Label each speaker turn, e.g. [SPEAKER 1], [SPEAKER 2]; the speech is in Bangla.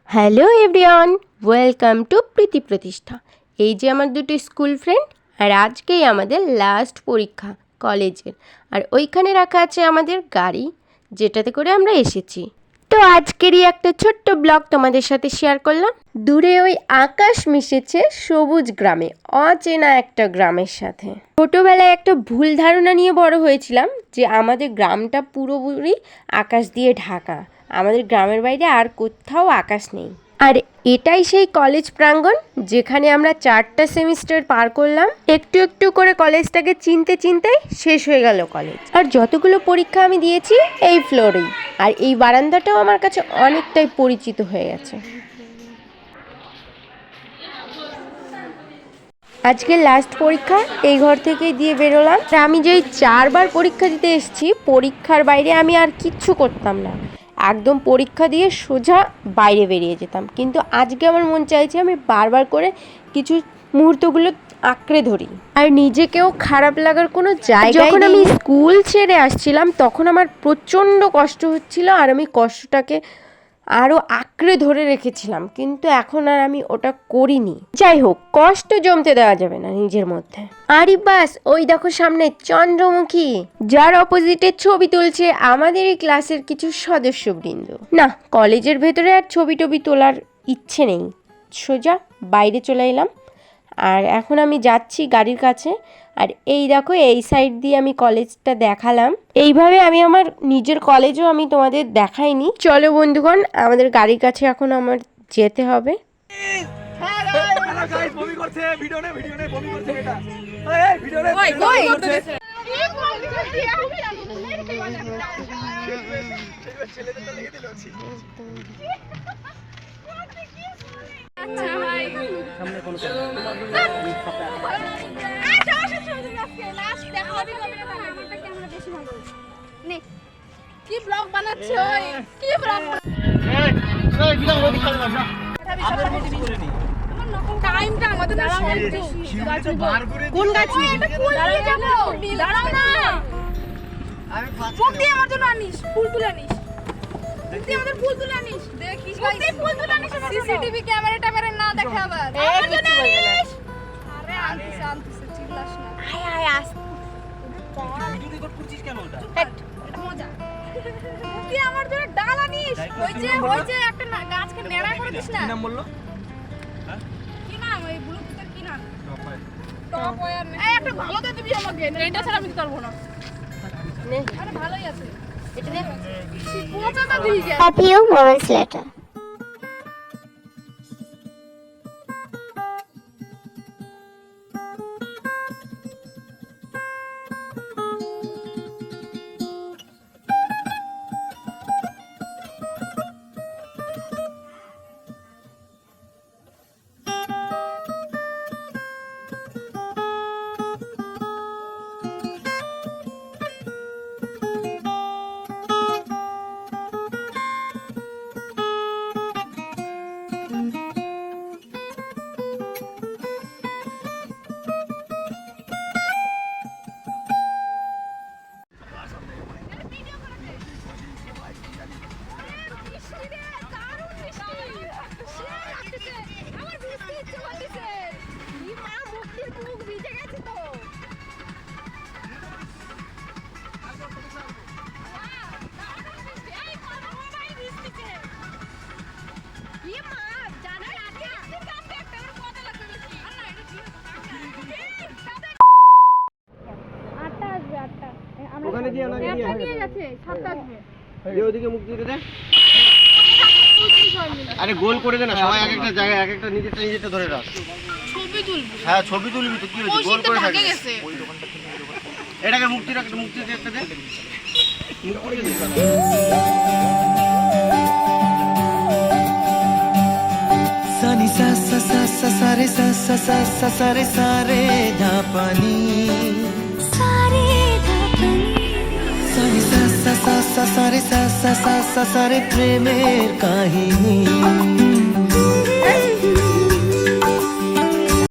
[SPEAKER 1] হ্যালো এভরিওয়ান, ওয়েলকাম টু প্রীতি প্রতিষ্ঠা। এই যে আমার দুটো স্কুল ফ্রেন্ড, আর আজকেই আমাদের লাস্ট পরীক্ষা কলেজের। আর ওইখানে রাখা আছে আমাদের গাড়ি, যেটাতে করে আমরা এসেছি। তো আজকেরই একটা ছোট্ট ব্লগ তোমাদের সাথে শেয়ার করলাম। দূরে ওই আকাশ মিশেছে সবুজ গ্রামে, অচেনা একটা গ্রামের সাথে। ছোটোবেলায় একটা ভুল ধারণা নিয়ে বড় হয়েছিলাম যে আমাদের গ্রামটা পুরোপুরি আকাশ দিয়ে ঢাকা, আমাদের গ্রামের বাইরে আর কোথাও আকাশ নেই। আর এটাই সেই কলেজ প্রাঙ্গণ যেখানে আমরা 4টা সেমিস্টার পার করলাম। একটু একটু করে কলেজটাকে চিনতে চিনতে শেষ হয়ে গেল কলেজ। আর যতগুলো পরীক্ষা আমি দিয়েছি এই ফ্লোরেই, আর এই বারান্দাটাও আমার কাছে অনেকটাই পরিচিত হয়ে গেছে। আজকে লাস্ট পরীক্ষা, এই ঘর থেকেই দিয়ে বেরোলাম। আমি যেই 4বার পরীক্ষা দিতে এসেছি, পরীক্ষার বাইরে আমি আর কিচ্ছু করতাম না, একদম পরীক্ষা দিয়ে সোজা বাইরে বেরিয়ে যেতাম। কিন্তু আজকে আমার মন চাইছে আমি বারবার করে কিছু মুহূর্তগুলো আঁকড়ে ধরি, আর নিজেকেও খারাপ লাগার কোনো জায়গা। যখন আমি স্কুল ছেড়ে আসছিলাম তখন আমার প্রচণ্ড কষ্ট হচ্ছিল, আর আমি কষ্টটাকে আরও আঁকড়ে ধরে রেখেছিলাম, কিন্তু এখন আর আমি ওটা করিনি। যাই হোক, কষ্ট জমতে দেওয়া যাবে না নিজের মধ্যে। আরে বাস, ওই দেখো সামনে চন্দ্রমুখী, যার অপোজিটে ছবি তুলছে আমাদেরই ক্লাসের কিছু সদস্যবৃন্দ। না, কলেজের ভেতরে আর ছবি টবি তোলার ইচ্ছে নেই, সোজা বাইরে চলে এলাম। আর এখন আমি যাচ্ছি গাড়ির কাছে। আর এই দেখো, এই সাইড দিয়ে আমি কলেজটা দেখালাম। এইভাবে আমি আমার নিজের কলেজও আমি তোমাদের দেখাইনি। চলো বন্ধুগণ, আমাদের গাড়ির কাছে এখন আমার যেতে হবে।
[SPEAKER 2] কি ব্লগ বানাচ্ছ? কি ব্লগ? টাইমটা আমাদের না কোন গাছে? এটা ফুল নিয়ে যাব। দাঁড়াও না, ফুল দিয়ে আমার জন্য আনিস, ফুল তুলে আনিস। তুই আমাদের ফুল তুলে আনিস। দেখিস ভাই, ফুল তুলে আনিস। সিসিটিভি ক্যামেরা ট্যামেরা না দেখা আবার। আমার জন্য আনিস। আরে আনতিস চিল্লাস না। আয় আয় আস। ভিডিও রেকর্ড করছিস কেন? এটা মজা। তুই আমার জন্য ডাল আনিস। ওই যে একটা গাছকে নেড়া করে দিস না। কি নাম বললো? হ্যাঁ কি নাম? ওই ব্লুটুথের কি নাম? Top wear. এই একটা ভালো দে দিবি আমাকে। এটা ছাড়া আমি করব না। নে, আরে ভালোই আছে। এটা নে। পচাটা দিয়ে যা। A few moments later.
[SPEAKER 3] ওখানে দিয়ে ওনাকে দিয়ে গেছে 7টা আসবে। এই ওদিকে মুখ দিয়ে দে। আরে গোল করে দে না, সবাই এক একটা জায়গায় এক একটা নিজেরটা ধরে রাখ।
[SPEAKER 2] ছবি তুলবি?
[SPEAKER 3] হ্যাঁ ছবি তুলবি তো, কি হয়েছে? গোল করে থাকে।
[SPEAKER 2] ওই দোকানটা থেকে
[SPEAKER 3] এটাকে মুখ দিয়ে রাখ, মুখ দিয়ে একটা দে। মুখ করে দে।
[SPEAKER 4] सानी सा सा सा सा सारे सा सा सा सा सारे सारे धापानी सारे धापानी सानी सा सा सा सा सारे सा सा सा सा सारे प्रेमेर काहिनी